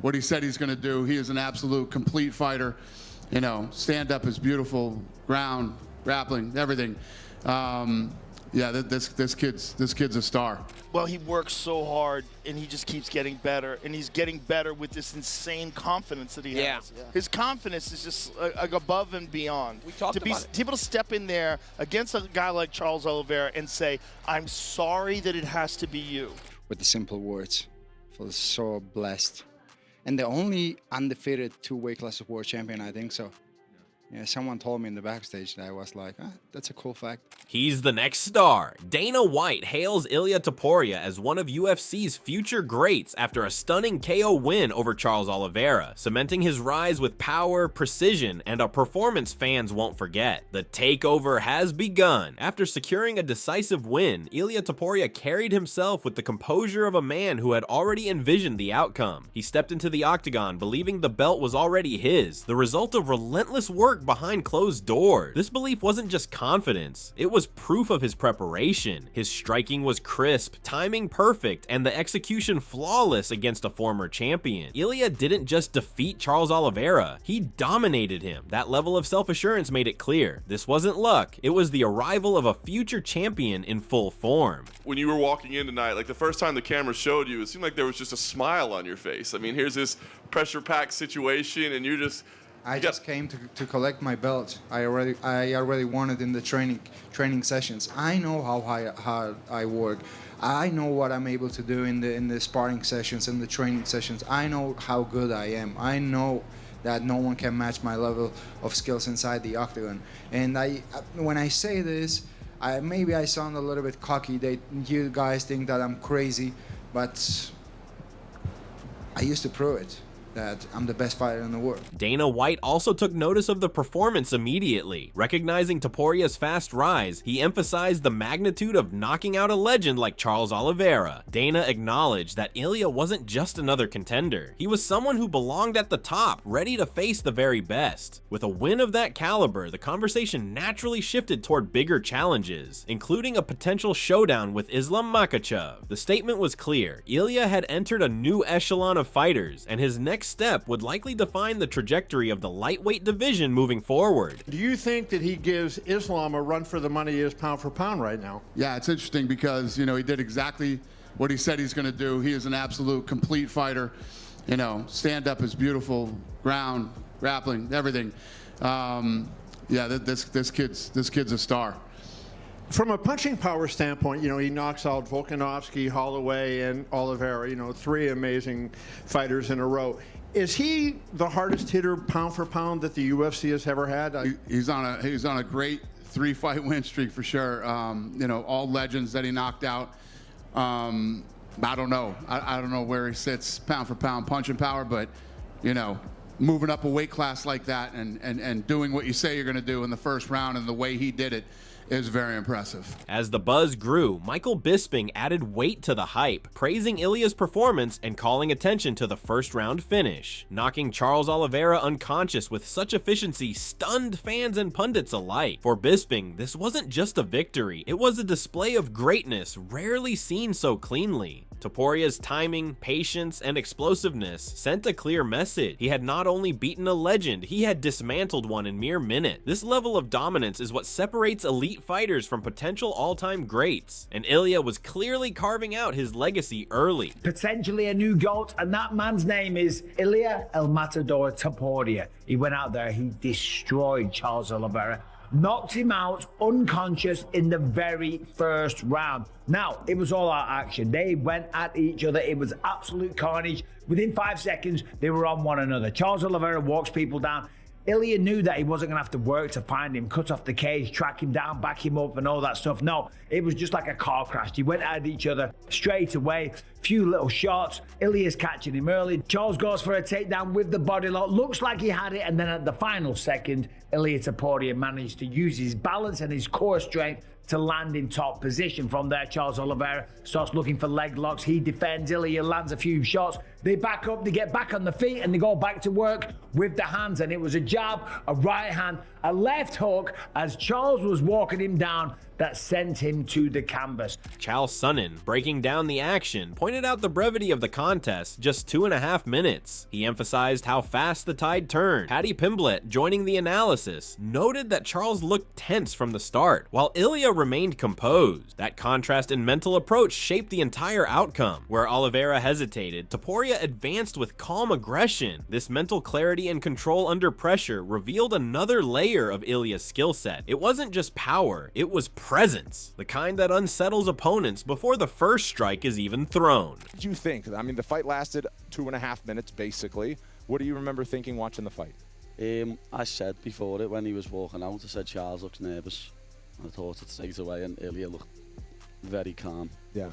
what he said he's going to do. He is an absolute complete fighter. You know, stand up is beautiful, ground, grappling, everything. Yeah, this kid's a star. Well, he works so hard, and he just keeps getting better, and he's getting better with this insane confidence that he has. Yeah. His confidence is just like above and beyond. We talked about it. To be able to step in there against a guy like Charles Oliveira and say, "I'm sorry that it has to be you." With the simple words, I feel so blessed, and the only undefeated 2 weight class world champion, I think so. Yeah, someone told me in the backstage that I was like, that's a cool fact. He's the next star. Dana White hails Ilia Topuria as one of UFC's future greats after a stunning KO win over Charles Oliveira, cementing his rise with power, precision, and a performance fans won't forget. The takeover has begun. After securing a decisive win, Ilia Topuria carried himself with the composure of a man who had already envisioned the outcome. He stepped into the octagon believing the belt was already his, the result of relentless work behind closed doors. This belief wasn't just confidence, it was proof of his preparation. His striking was crisp, timing perfect, and the execution flawless against a former champion. Ilia didn't just defeat Charles Oliveira, he dominated him. That level of self-assurance made it clear. This wasn't luck, it was the arrival of a future champion in full form. When you were walking in tonight, like the first time the camera showed you, it seemed like there was just a smile on your face. I mean, here's this pressure-packed situation, and you're just... I just came to collect my belt. I already won it in the training sessions. I know how hard I work. I know what I'm able to do in the sparring sessions and the training sessions. I know how good I am. I know that no one can match my level of skills inside the octagon. And when I say this, maybe I sound a little bit cocky. You guys think that I'm crazy, but I used to prove it. That I'm the best fighter in the world. Dana White also took notice of the performance immediately. Recognizing Topuria's fast rise, he emphasized the magnitude of knocking out a legend like Charles Oliveira. Dana acknowledged that Ilia wasn't just another contender. He was someone who belonged at the top, ready to face the very best. With a win of that caliber, the conversation naturally shifted toward bigger challenges, including a potential showdown with Islam Makhachev. The statement was clear. Ilia had entered a new echelon of fighters, and his next step would likely define the trajectory of the lightweight division moving forward. Do you think that he gives Islam a run for the money he is pound for pound right now? Yeah, it's interesting because, you know, he did exactly what he said he's going to do. He is an absolute complete fighter. You know, stand up is beautiful, ground, grappling, everything. Yeah, this kid's a star. From a punching power standpoint, you know, he knocks out Volkanovski, Holloway, and Oliveira, you know, 3 amazing fighters in a row. Is he the hardest hitter pound for pound that the UFC has ever had? He's on a great 3-fight win streak for sure. You know, all legends that he knocked out. I don't know. I don't know where he sits pound for pound punching power, but, you know, moving up a weight class like that and doing what you say you're going to do in the first round and the way he did it is very impressive. As the buzz grew, Michael Bisping added weight to the hype, praising Ilia's performance and calling attention to the first round finish. Knocking Charles Oliveira unconscious with such efficiency stunned fans and pundits alike. For Bisping, this wasn't just a victory, it was a display of greatness rarely seen so cleanly. Topuria's timing, patience, and explosiveness sent a clear message. He had not only beaten a legend, he had dismantled one in mere minutes. This level of dominance is what separates elite fighters from potential all-time greats, and Ilia was clearly carving out his legacy early. Potentially a new GOAT, and that man's name is Ilia El Matador Topuria. He went out there, he destroyed Charles Oliveira, knocked him out unconscious in the very first round. Now, it was all out action. They went at each other. It was absolute carnage. Within 5 seconds, they were on one another. Charles Oliveira walks people down. Ilia knew that he wasn't going to have to work to find him, cut off the cage, track him down, back him up and all that stuff. No, it was just like a car crash. He went at each other straight away. Few little shots. Ilia's catching him early. Charles goes for a takedown with the body lock. Looks like he had it. And then at the final second, Ilia Topuria managed to use his balance and his core strength to land in top position. From there, Charles Oliveira starts looking for leg locks. He defends. Ilia lands a few shots. They back up, they get back on the feet, and they go back to work with the hands. And it was a jab, a right hand, a left hook. As Charles was walking him down, that sent him to the canvas. Chael Sonnen, breaking down the action, pointed out the brevity of the contest, just 2.5 minutes. He emphasized how fast the tide turned. Paddy Pimblett, joining the analysis, noted that Charles looked tense from the start, while Ilia remained composed. That contrast in mental approach shaped the entire outcome. Where Oliveira hesitated, Topuria advanced with calm aggression. This mental clarity and control under pressure revealed another layer of Ilia's skill set. It wasn't just power, it was presence, the kind that unsettles opponents before the first strike is even thrown. What did you think? I mean, the fight lasted 2.5 minutes, basically. What do you remember thinking watching the fight? I said before it, when he was walking out, I said Charles looks nervous. I thought it straight away, and Ilia looked very calm. Yeah.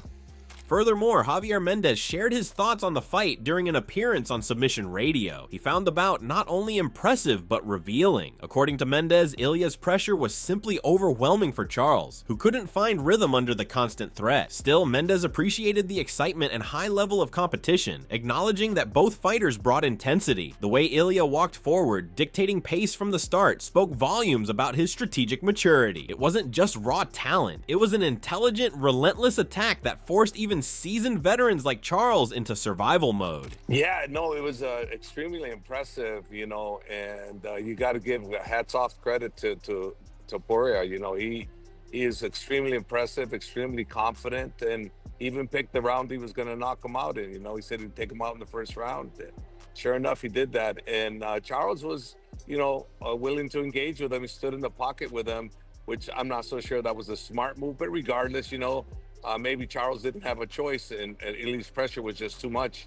Furthermore, Javier Mendez shared his thoughts on the fight during an appearance on Submission Radio. He found the bout not only impressive, but revealing. According to Mendez, Ilia's pressure was simply overwhelming for Charles, who couldn't find rhythm under the constant threat. Still, Mendez appreciated the excitement and high level of competition, acknowledging that both fighters brought intensity. The way Ilia walked forward, dictating pace from the start, spoke volumes about his strategic maturity. It wasn't just raw talent, it was an intelligent, relentless attack that forced even seasoned veterans like Charles into survival mode. Yeah, no, it was extremely impressive, you know, and you got to give hats off credit to Topuria. You know, he is extremely impressive, extremely confident, and even picked the round he was going to knock him out in. You know, he said he'd take him out in the first round. And sure enough, he did that. And Charles was, you know, willing to engage with him. He stood in the pocket with him, which I'm not so sure that was a smart move. But regardless, you know, maybe Charles didn't have a choice, and Ili's pressure was just too much.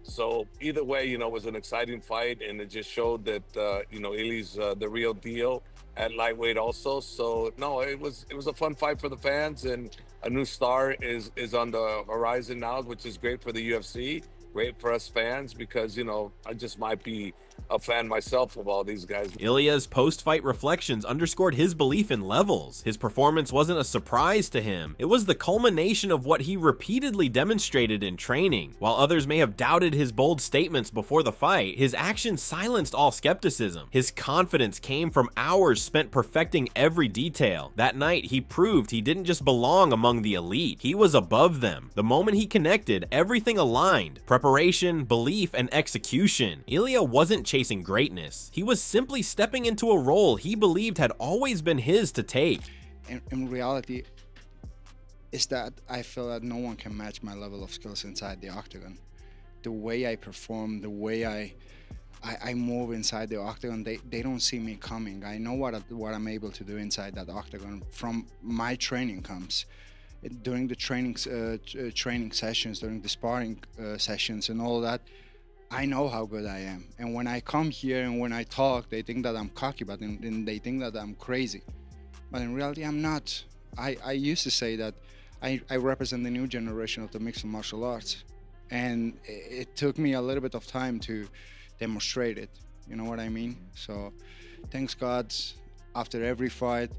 So either way, you know, it was an exciting fight, and it just showed that, you know, Ili's the real deal at lightweight also. So no, it was a fun fight for the fans, and a new star is on the horizon now, which is great for the UFC. Great for us fans, because, you know, I just might be a fan myself of all these guys. Ilia's post-fight reflections underscored his belief in levels. His performance wasn't a surprise to him. It was the culmination of what he repeatedly demonstrated in training. While others may have doubted his bold statements before the fight, his actions silenced all skepticism. His confidence came from hours spent perfecting every detail. That night, he proved he didn't just belong among the elite. He was above them. The moment he connected, everything aligned. Preparation, belief, and execution. Ilia wasn't chasing greatness. He was simply stepping into a role he believed had always been his to take. In reality, is that I feel that no one can match my level of skills inside the octagon. The way I perform, the way I move inside the octagon, they don't see me coming. I know what I'm able to do inside that octagon from my training comes. During the training sessions, during the sparring sessions and all that, I know how good I am. And when I come here and when I talk, they think that I'm cocky, but then they think that I'm crazy. But in reality, I'm not. I used to say that I represent the new generation of the mixed martial arts. And it took me a little bit of time to demonstrate it. You know what I mean? So thanks God, after every fight,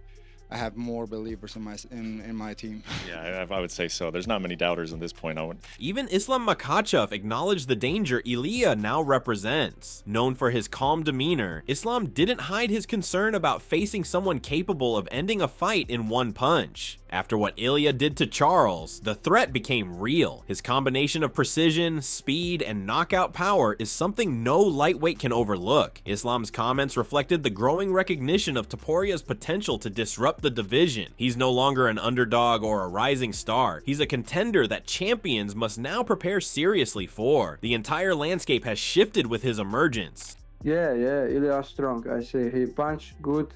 I have more believers in my team. Yeah, I would say so. There's not many doubters at this point. Even Islam Makhachev acknowledged the danger Ilia now represents. Known for his calm demeanor, Islam didn't hide his concern about facing someone capable of ending a fight in one punch. After what Ilia did to Charles, the threat became real. His combination of precision, speed, and knockout power is something no lightweight can overlook. Islam's comments reflected the growing recognition of Topuria's potential to disrupt the division. He's no longer an underdog or a rising star. He's a contender that champions must now prepare seriously for. The entire landscape has shifted with his emergence. Yeah, Ilia strong. I say he punch good,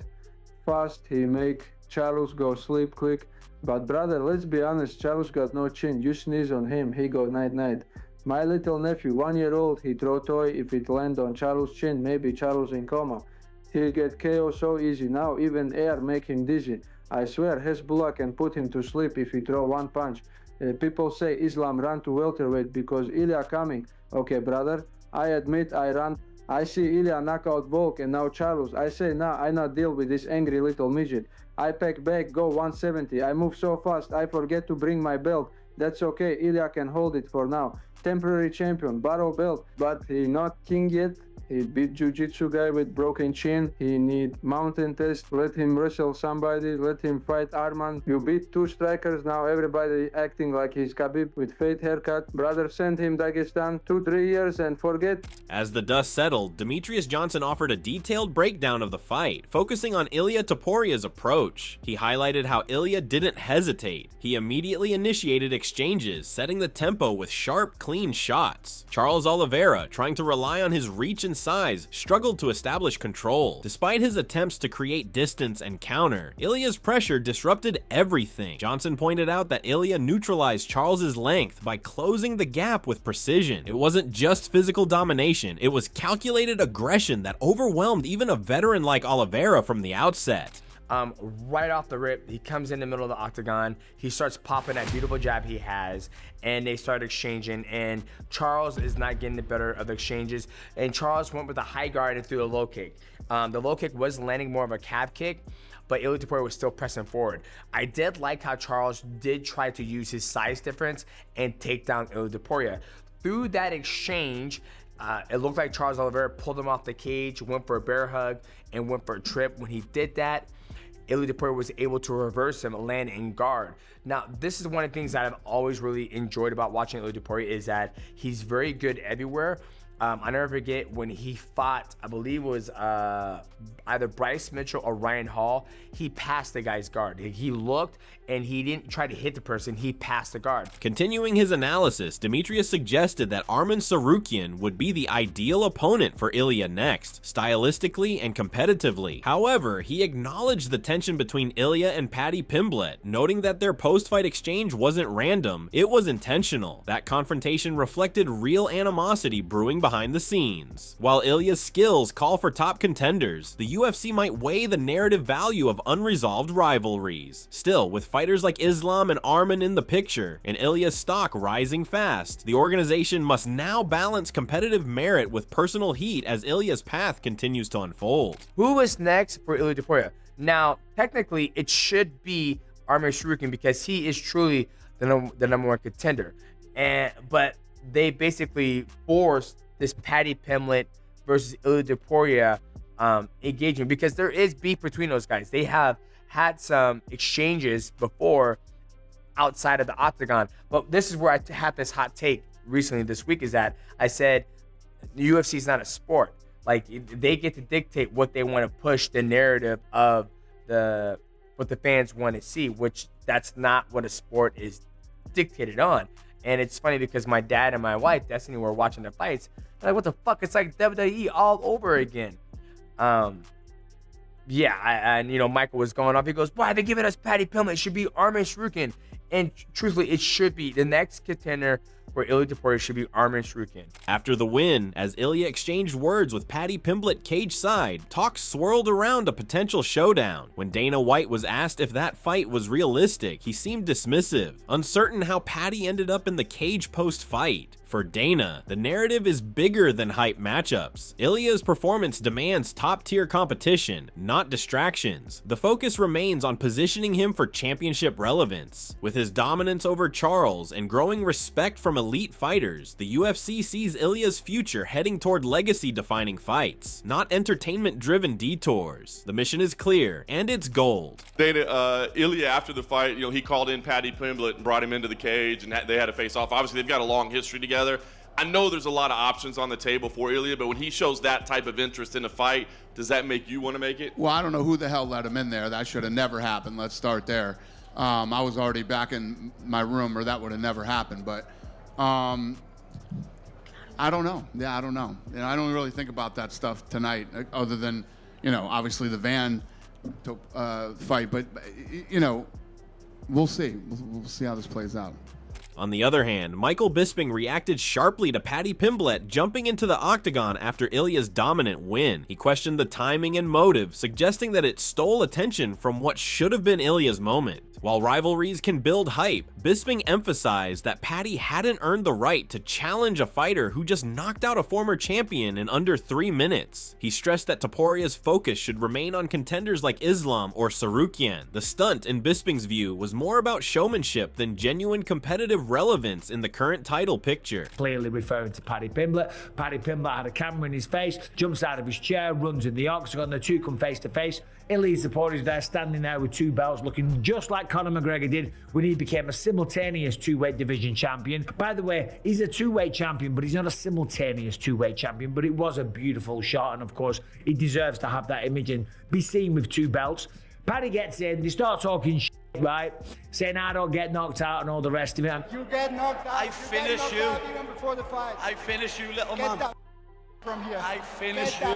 fast. He make Charles go sleep quick. But brother, let's be honest, Charles got no chin. You sneeze on him, he go night-night. My little nephew, 1 year old, he throw toy. If it land on Charles' chin, maybe Charles in coma. He'll get KO so easy. Now even air make him dizzy. I swear Hezbollah can put him to sleep if he throw one punch. People say Islam ran to welterweight because Ilia coming. Okay, brother, I admit I ran. I see Ilia knock out Volk and now Charles. I say, nah, I not deal with this angry little midget. I pack back, go 170. I move so fast, I forget to bring my belt. That's okay, Ilia can hold it for now. Temporary champion, battle belt, but he not king yet. He beat jiu-jitsu guy with broken chin. He need mountain test. Let him wrestle somebody. Let him fight Arman. You beat 2 strikers. Now everybody acting like he's Khabib with fade haircut. Brother, send him Dagestan 2-3 years and forget. As the dust settled, Demetrious Johnson offered a detailed breakdown of the fight, focusing on Ilia Topuria's approach. He highlighted how Ilia didn't hesitate. He immediately initiated exchanges, setting the tempo with sharp, clean shots. Charles Oliveira, trying to rely on his reach and size, struggled to establish control. Despite his attempts to create distance and counter, Ilia's pressure disrupted everything. Johnson pointed out that Ilia neutralized Charles's length by closing the gap with precision. It wasn't just physical domination, it was calculated aggression that overwhelmed even a veteran like Oliveira from the outset. Right off the rip, he comes in the middle of the octagon, he starts popping that beautiful jab he has, and they start exchanging, and Charles is not getting the better of the exchanges, and Charles went with a high guard and threw a low kick. The low kick was landing more of a calf kick, but Ilia Topuria was still pressing forward. I did like how Charles did try to use his size difference and take down Ilia Topuria. Through that exchange, it looked like Charles Oliveira pulled him off the cage, went for a bear hug, and went for a trip. When he did that, Ilia Topuria was able to reverse him and land in guard. Now, this is one of the things that I've always really enjoyed about watching Ilia Topuria is that he's very good everywhere. I never forget when he fought, I believe it was either Bryce Mitchell or Ryan Hall, he passed the guy's guard. He looked and he didn't try to hit the person, he passed the guard. Continuing his analysis, Demetrious suggested that Arman Tsarukyan would be the ideal opponent for Ilia next, stylistically and competitively. However, he acknowledged the tension between Ilia and Paddy Pimblett, noting that their post-fight exchange wasn't random, it was intentional. That confrontation reflected real animosity brewing behind the scenes. While Ilia's skills call for top contenders, the UFC might weigh the narrative value of unresolved rivalries. Still, with fighters like Islam and Arman in the picture, and Ilia's stock rising fast, the organization must now balance competitive merit with personal heat as Ilia's path continues to unfold. Who is next for Ilia Topuria? Now, technically, it should be Arman Tsarukyan because he is truly the number 1 contender. But they basically forced this Paddy Pimblett versus Ilia Topuria engagement because there is beef between those guys. They have had some exchanges before outside of the octagon, but this is where I had this hot take recently this week is that I said the UFC is not a sport. Like, they get to dictate what they want to push the narrative of what the fans want to see, which that's not what a sport is dictated on. And it's funny because my dad and my wife, Destiny, were watching the fights. They're like, what the fuck? It's like WWE all over again. And Michael was going off. He goes, why are they giving us Paddy Pimblett? It should be Arman Tsarukyan. And truthfully, it should be. The next contender for Ilia Topuria should be Arman Tsarukyan. After the win, as Ilia exchanged words with Paddy Pimblett cage side, talk swirled around a potential showdown. When Dana White was asked if that fight was realistic, he seemed dismissive, uncertain how Paddy ended up in the cage post-fight. For Dana, the narrative is bigger than hype matchups. Ilia's performance demands top-tier competition, not distractions. The focus remains on positioning him for championship relevance. With his dominance over Charles and growing respect from elite fighters, the UFC sees Ilia's future heading toward legacy-defining fights, not entertainment-driven detours. The mission is clear, and it's gold. Dana, Ilia, after the fight, he called in Paddy Pimblett and brought him into the cage, and they had a face-off. Obviously, they've got a long history together. I know there's a lot of options on the table for Ilia, but when he shows that type of interest in a fight, does that make you want to make it? Well, I don't know who the hell let him in there. That should have never happened. Let's start there. I was already back in my room, or that would have never happened. But I don't know. Yeah, I don't know. And I don't really think about that stuff tonight, other than, obviously the Van fight. But, we'll see. We'll see how this plays out. On the other hand, Michael Bisping reacted sharply to Paddy Pimblett jumping into the octagon after Ilia's dominant win. He questioned the timing and motive, suggesting that it stole attention from what should have been Ilia's moment. While rivalries can build hype, Bisping emphasized that Paddy hadn't earned the right to challenge a fighter who just knocked out a former champion in under 3 minutes. He stressed that Topuria's focus should remain on contenders like Islam or Sarukian. The stunt, in Bisping's view, was more about showmanship than genuine competitive relevance in the current title picture. Clearly referring to Paddy Pimblett. Paddy Pimblett had a camera in his face, jumps out of his chair, runs in the octagon, the two come face to face. Ilia Topuria is there, standing there with 2 belts, looking just like Conor McGregor did when he became a simultaneous 2-weight division champion. By the way, he's a 2-weight champion, but he's not a simultaneous 2-weight champion, but it was a beautiful shot, and of course, he deserves to have that image and be seen with 2 belts. Paddy gets in, they start talking shit, right? Saying I don't get knocked out and all the rest of it. You get knocked out. I finish you. Even before the fight. I finish you, little Get man. that from here. I finish you.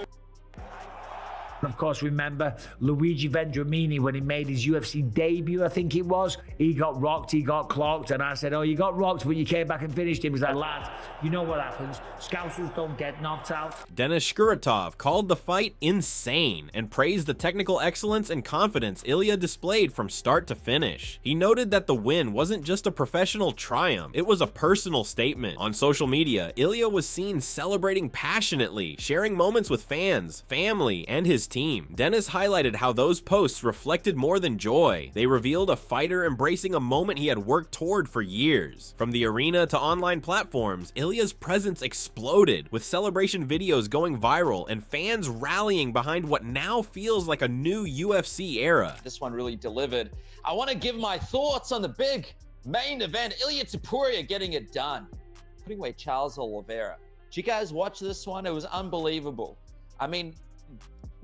And of course, remember Luigi Vendramini when he made his UFC debut, I think it was. He got rocked, he got clocked, and I said, oh, you got rocked, but you came back and finished him. He was like, lads, you know what happens. Scousers don't get knocked out. Denis Shkuratov called the fight insane and praised the technical excellence and confidence Ilia displayed from start to finish. He noted that the win wasn't just a professional triumph, it was a personal statement. On social media, Ilia was seen celebrating passionately, sharing moments with fans, family, and his team. Denis highlighted how those posts reflected more than joy. They revealed a fighter embracing a moment he had worked toward for years. From the arena to online platforms, Ilia's presence exploded, with celebration videos going viral and fans rallying behind what now feels like a new UFC era. This one really delivered. I want to give my thoughts on the big main event. Ilia Topuria getting it done, putting away Charles Oliveira. Did you guys watch this one? It was unbelievable. I mean,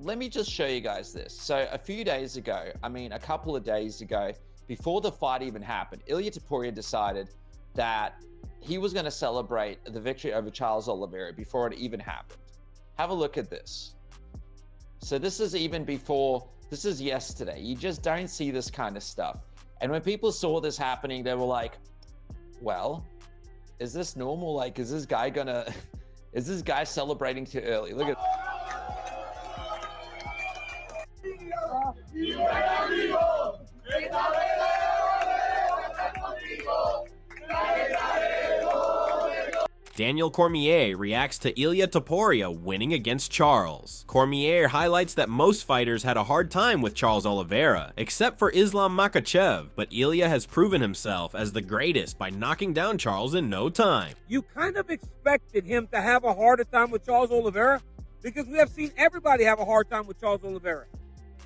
let me just show you guys this. So a few days ago, a couple of days ago, before the fight even happened, Ilia Topuria decided that he was going to celebrate the victory over Charles Oliveira before it even happened. Have a look at this. So this is even before, this is yesterday. You just don't see this kind of stuff. And when people saw this happening, they were like, well, is this normal? Like, is this guy celebrating too early? Look at Daniel Cormier reacts to Ilia Topuria winning against Charles. Cormier highlights that most fighters had a hard time with Charles Oliveira, except for Islam Makhachev, but Ilia has proven himself as the greatest by knocking down Charles in no time. You kind of expected him to have a harder time with Charles Oliveira because we have seen everybody have a hard time with Charles Oliveira,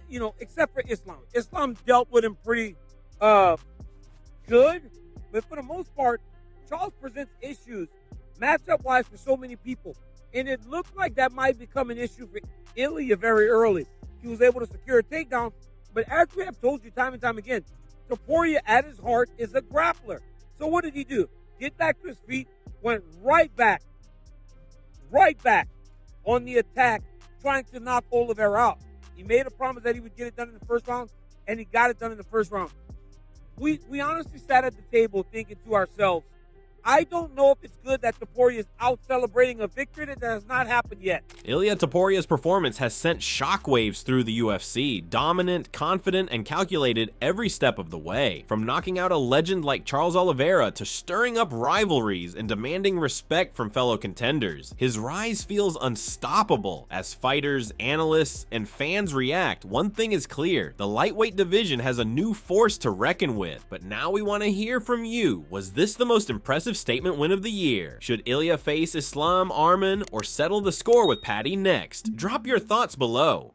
you know, except for Islam. Islam dealt with him pretty good, but for the most part, Charles presents issues matchup-wise for so many people. And it looked like that might become an issue for Ilia very early. He was able to secure a takedown. But as we have told you time and time again, Topuria at his heart is a grappler. So what did he do? Get back to his feet, went right back on the attack, trying to knock Oliveira out. He made a promise that he would get it done in the first round, and he got it done in the first round. We honestly sat at the table thinking to ourselves, I don't know if it's good that Topuria is out celebrating a victory that has not happened yet. Ilia Topuria's performance has sent shockwaves through the UFC, dominant, confident, and calculated every step of the way. From knocking out a legend like Charles Oliveira to stirring up rivalries and demanding respect from fellow contenders, his rise feels unstoppable. As fighters, analysts, and fans react, one thing is clear: the lightweight division has a new force to reckon with. But now we want to hear from you. Was this the most impressive statement win of the year? Should Ilia face Islam, Arman, or settle the score with Paddy next? Drop your thoughts below.